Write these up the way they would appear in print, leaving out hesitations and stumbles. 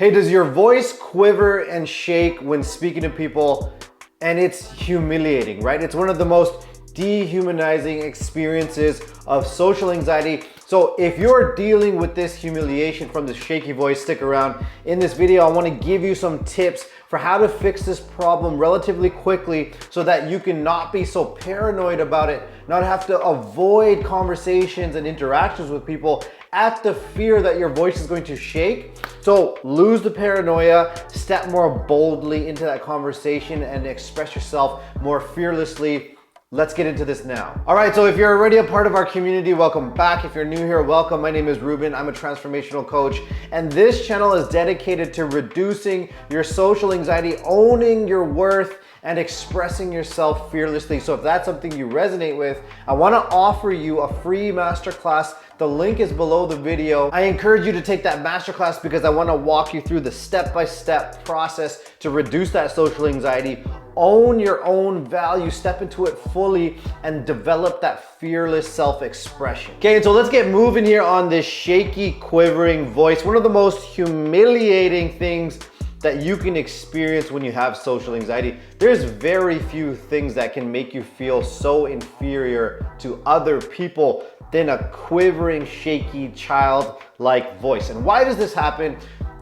Hey, does your voice quiver and shake when speaking to people? And it's humiliating, right? It's one of the most dehumanizing experiences of social anxiety. So if you're dealing with this humiliation from the shaky voice, stick around. In this video, I want to give you some tips for how to fix this problem relatively quickly so that you can not be so paranoid about it, not have to avoid conversations and interactions with people at the fear that your voice is going to shake. So lose the paranoia, step more boldly into that conversation and express yourself more fearlessly. Let's get into this now. All right, so if you're already a part of our community, welcome back. If you're new here, welcome. My name is Rubin. I'm a transformational coach, and this channel is dedicated to reducing your social anxiety, owning your worth, and expressing yourself fearlessly. So if that's something you resonate with, I wanna offer you a free masterclass. The link is below the video. I encourage you to take that masterclass because I wanna walk you through the step-by-step process to reduce that social anxiety, own your own value, step into it fully, and develop that fearless self-expression. Okay, so let's get moving here on this shaky, quivering voice. One of the most humiliating things that you can experience when you have social anxiety. There's very few things that can make you feel so inferior to other people than a quivering, shaky, childlike voice. And why does this happen?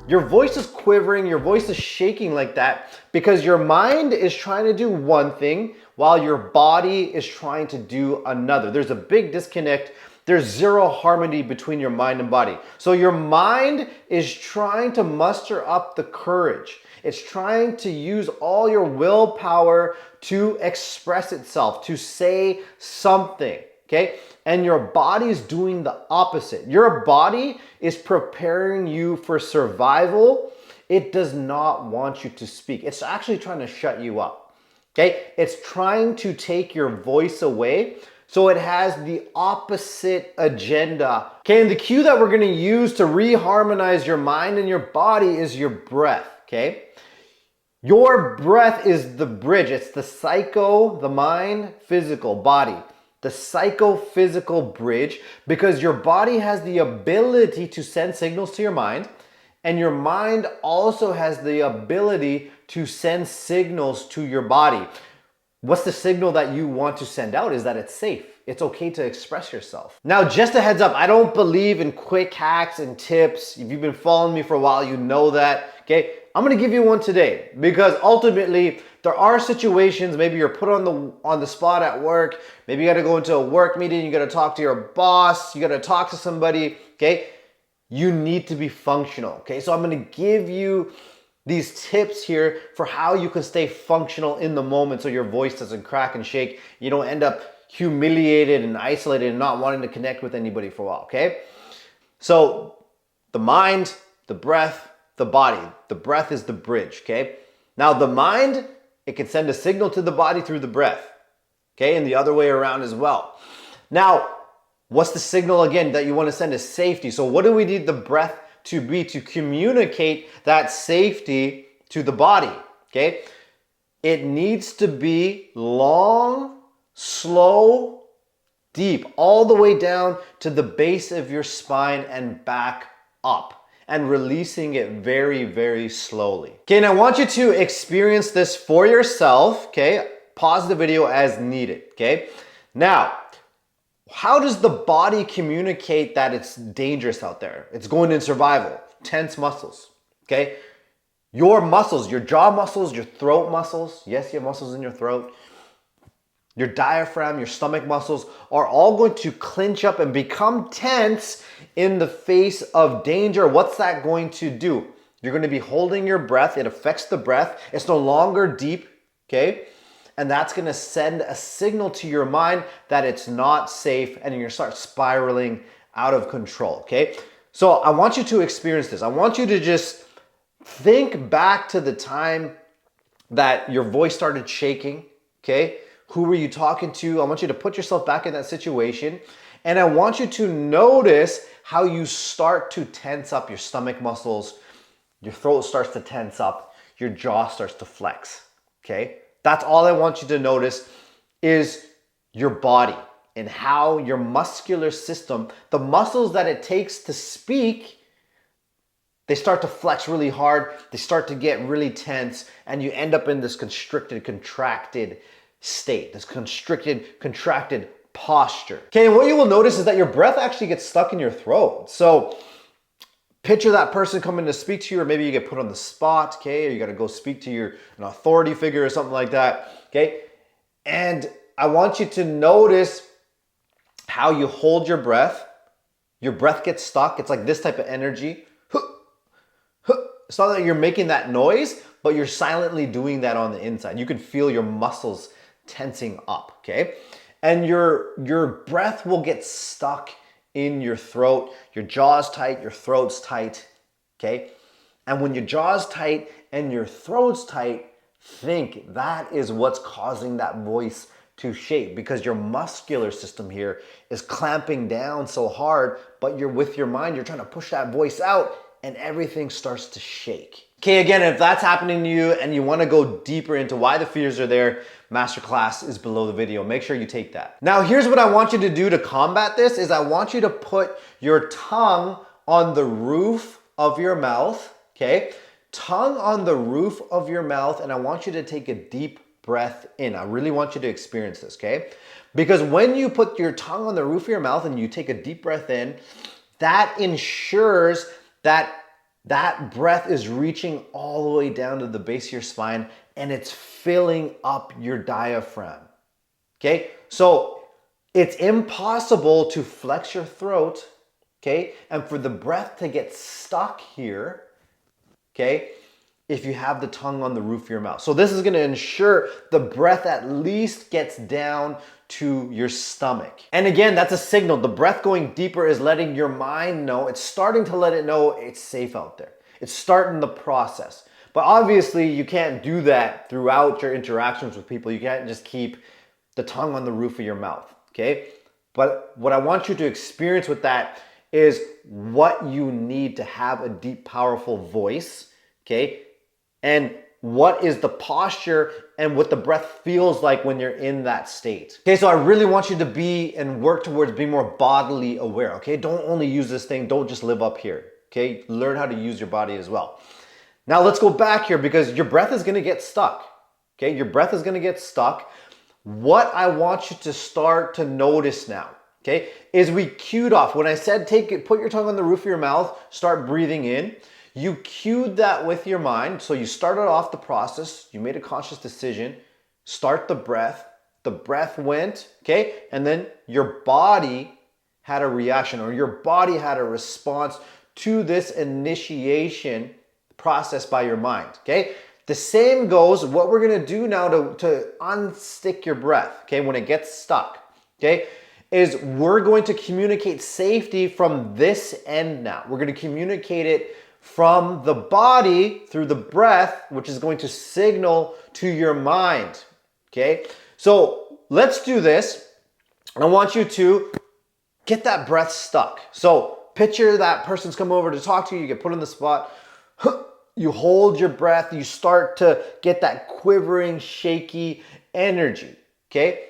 Your voice is quivering, your voice is shaking like that because your mind is trying to do one thing while your body is trying to do another. There's a big disconnect. There's zero harmony between your mind and body. So your mind is trying to muster up the courage. It's trying to use all your willpower to express itself, to say something, okay? And your body is doing the opposite. Your body is preparing you for survival. It does not want you to speak. It's actually trying to shut you up, okay? It's trying to take your voice away. So it has the opposite agenda. Okay, and the cue that we're gonna use to reharmonize your mind and your body is your breath, okay? Your breath is the bridge. It's the psycho, the mind, physical, body. The psycho-physical bridge, because your body has the ability to send signals to your mind, and your mind also has the ability to send signals to your body. What's the signal that you want to send out is that it's safe. It's okay to express yourself. Now, just a heads up, I don't believe in quick hacks and tips. If you've been following me for a while, you know that, okay? I'm gonna give you one today because ultimately there are situations, maybe you're put on the spot at work, maybe you gotta go into a work meeting, you gotta talk to your boss, you gotta talk to somebody, okay? You need to be functional, okay? So I'm gonna give you these tips here for how you can stay functional in the moment so your voice doesn't crack and shake. You don't end up humiliated and isolated and not wanting to connect with anybody for a while, okay? So the mind, the breath, the body. The breath is the bridge, okay? Now the mind, it can send a signal to the body through the breath, okay? And the other way around as well. Now, what's the signal again that you want to send is safety. So what do we need the breath to be to communicate that safety to the body, okay? It needs to be long, slow, deep, all the way down to the base of your spine and back up, and releasing it very, very slowly. Okay, and I want you to experience this for yourself, okay? Pause the video as needed, okay? Now, how does the body communicate that it's dangerous out there? It's going in survival. Tense muscles, okay? Your muscles, your jaw muscles, your throat muscles, yes, you have muscles in your throat, your diaphragm, your stomach muscles are all going to clench up and become tense in the face of danger. What's that going to do? You're going to be holding your breath. It affects the breath. It's no longer deep, okay? And that's gonna send a signal to your mind that it's not safe and you're gonna start spiraling out of control, okay? So I want you to experience this. I want you to just think back to the time that your voice started shaking, okay? Who were you talking to? I want you to put yourself back in that situation. And I want you to notice how you start to tense up your stomach muscles, your throat starts to tense up, your jaw starts to flex, okay? That's all I want you to notice is your body and how your muscular system, the muscles that it takes to speak, they start to flex really hard, they start to get really tense, and you end up in this constricted, contracted state, this constricted, contracted posture. Okay, and what you will notice is that your breath actually gets stuck in your throat. So picture that person coming to speak to you, or maybe you get put on the spot, okay, or you gotta go speak to an authority figure or something like that, okay? And I want you to notice how you hold your breath. Your breath gets stuck. It's like this type of energy. It's not that you're making that noise, but you're silently doing that on the inside. You can feel your muscles tensing up, okay? And your breath will get stuck in your throat. Your jaw's tight, your throat's tight, okay? And when your jaw's tight and your throat's tight, think that is what's causing that voice to shake, because your muscular system here is clamping down so hard, but you're with your mind, you're trying to push that voice out, and everything starts to shake. Okay, again, if that's happening to you and you want to go deeper into why the fears are there, masterclass is below the video. Make sure you take that. Now, here's what I want you to do to combat this is I want you to put your tongue on the roof of your mouth, okay? Tongue on the roof of your mouth, and I want you to take a deep breath in. I really want you to experience this, okay? Because when you put your tongue on the roof of your mouth and you take a deep breath in, that ensures that breath is reaching all the way down to the base of your spine and it's filling up your diaphragm. Okay? So it's impossible to flex your throat, okay? And for the breath to get stuck here, okay? If you have the tongue on the roof of your mouth. So this is gonna ensure the breath at least gets down to your stomach. And again, that's a signal. The breath going deeper is letting your mind know, it's starting to let it know it's safe out there. It's starting the process. But obviously you can't do that throughout your interactions with people. You can't just keep the tongue on the roof of your mouth, okay? But what I want you to experience with that is what you need to have a deep, powerful voice, okay? And what is the posture and what the breath feels like when you're in that state. Okay, so I really want you to be and work towards being more bodily aware, okay? Don't only use this thing, don't just live up here, okay? Learn how to use your body as well. Now let's go back here because your breath is gonna get stuck, okay? Your breath is gonna get stuck. What I want you to start to notice now, okay, is we cued off. When I said put your tongue on the roof of your mouth, start breathing in, you cued that with your mind. So you started off the process, you made a conscious decision, start the breath went, okay? And then your body had a reaction or your body had a response to this initiation process by your mind, okay? The same goes, what we're gonna do now to unstick your breath, okay, when it gets stuck, okay, is we're going to communicate safety from this end now. We're gonna communicate it from the body through the breath, which is going to signal to your mind, okay? So let's do this. I want you to get that breath stuck. So picture that person's come over to talk to you, you get put on the spot, you hold your breath, you start to get that quivering, shaky energy, okay?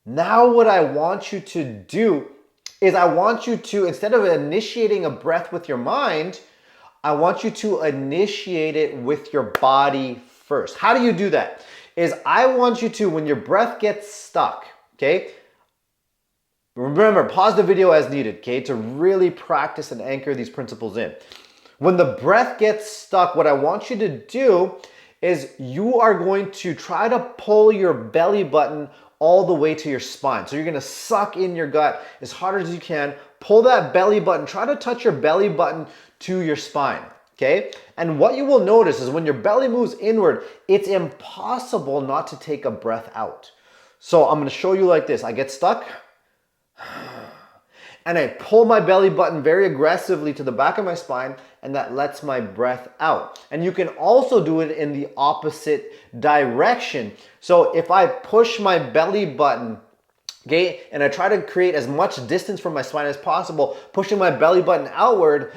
Now what I want you to do is I want you to, instead of initiating a breath with your mind, I want you to initiate it with your body first. How do you do that? Is I want you to, when your breath gets stuck, okay? Remember, pause the video as needed, okay? To really practice and anchor these principles in. When the breath gets stuck, what I want you to do is you are going to try to pull your belly button all the way to your spine. So you're gonna suck in your gut as hard as you can, pull that belly button, try to touch your belly button to your spine, okay? And what you will notice is when your belly moves inward, it's impossible not to take a breath out. So I'm gonna show you like this. I get stuck, and I pull my belly button very aggressively to the back of my spine, and that lets my breath out. And you can also do it in the opposite direction. So if I push my belly button, okay, and I try to create as much distance from my spine as possible, pushing my belly button outward,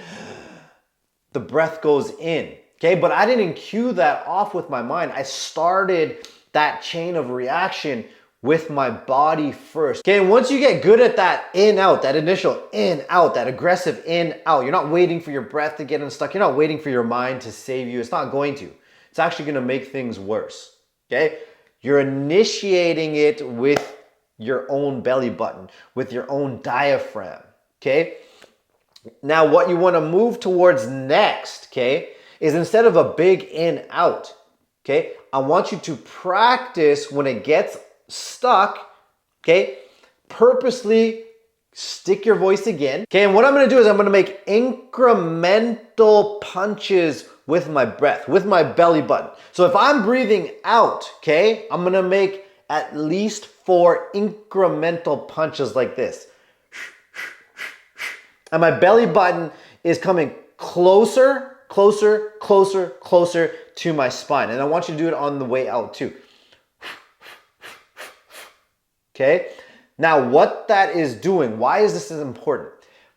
the breath goes in, okay? But I didn't cue that off with my mind. I started that chain of reaction with my body first. Okay, and once you get good at that in, out, that initial in, out, that aggressive in, out, you're not waiting for your breath to get unstuck. You're not waiting for your mind to save you. It's not going to. It's actually gonna make things worse, okay? You're initiating it with your own belly button, with your own diaphragm, okay? Now what you wanna move towards next, okay, is instead of a big in, out, okay, I want you to practice when it gets stuck, okay, purposely stick your voice again. Okay, and what I'm gonna do is I'm gonna make incremental punches with my breath, with my belly button. So if I'm breathing out, okay, I'm gonna make at least 4 incremental punches like this. And my belly button is coming closer, closer, closer, closer to my spine. And I want you to do it on the way out too. Okay? Now what that is doing, why is this important?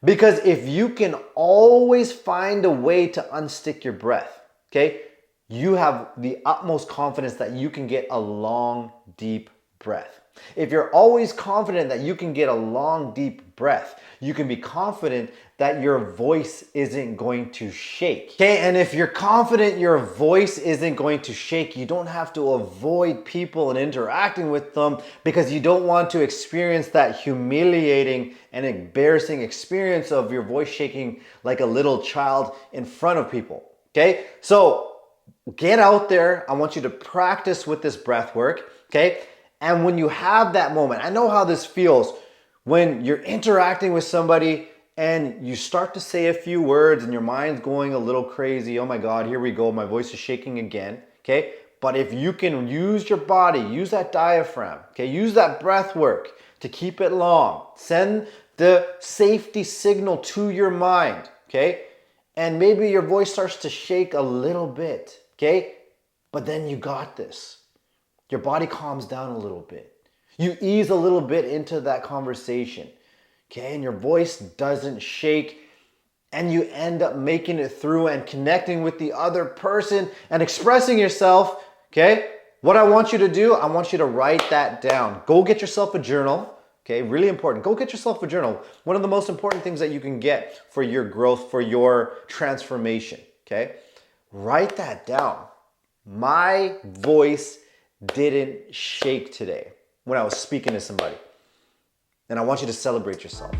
Because if you can always find a way to unstick your breath, okay, you have the utmost confidence that you can get a long, deep breath. If you're always confident that you can get a long, deep breath, you can be confident that your voice isn't going to shake. Okay, and if you're confident your voice isn't going to shake, you don't have to avoid people and interacting with them because you don't want to experience that humiliating and embarrassing experience of your voice shaking like a little child in front of people. Okay, so get out there. I want you to practice with this breath work. Okay, and when you have that moment, I know how this feels when you're interacting with somebody and you start to say a few words and your mind's going a little crazy. Oh my God, here we go. My voice is shaking again. Okay. But if you can use your body, use that diaphragm, okay, use that breath work to keep it long, send the safety signal to your mind. Okay. And maybe your voice starts to shake a little bit. Okay. But then you got this. Your body calms down a little bit. You ease a little bit into that conversation, okay? And your voice doesn't shake and you end up making it through and connecting with the other person and expressing yourself, okay? What I want you to do, I want you to write that down. Go get yourself a journal, okay? Really important. Go get yourself a journal. One of the most important things that you can get for your growth, for your transformation, okay? Write that down. My voice didn't shake today when I was speaking to somebody. And I want you to celebrate yourself.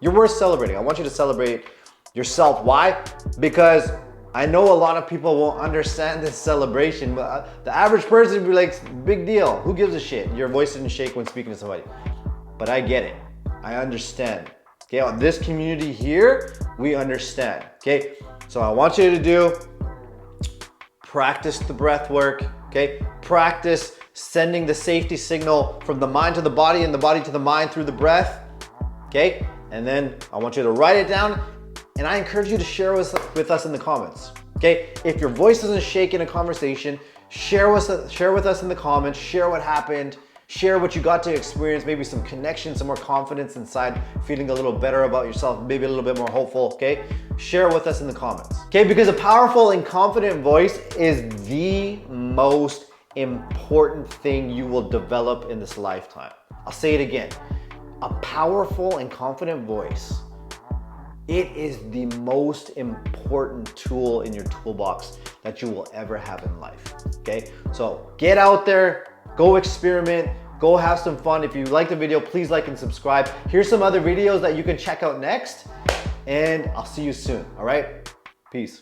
You're worth celebrating. I want you to celebrate yourself. Why? Because I know a lot of people won't understand this celebration, but the average person would be like, big deal. Who gives a shit? Your voice didn't shake when speaking to somebody. But I get it. I understand. Okay, on this community here, we understand. Okay, so I want you to do, practice the breath work. Okay, practice sending the safety signal from the mind to the body and the body to the mind through the breath. Okay, and then I want you to write it down and I encourage you to share with us in the comments. Okay, if your voice doesn't shake in a conversation, share with us in the comments, share what happened, share what you got to experience, maybe some connection, some more confidence inside, feeling a little better about yourself, maybe a little bit more hopeful, okay? Share with us in the comments, okay? Because a powerful and confident voice is the most important thing you will develop in this lifetime. I'll say it again. A powerful and confident voice, it is the most important tool in your toolbox that you will ever have in life, okay? So get out there, go experiment, go have some fun. If you like the video, please like and subscribe. Here's some other videos that you can check out next, and I'll see you soon, all right? Peace.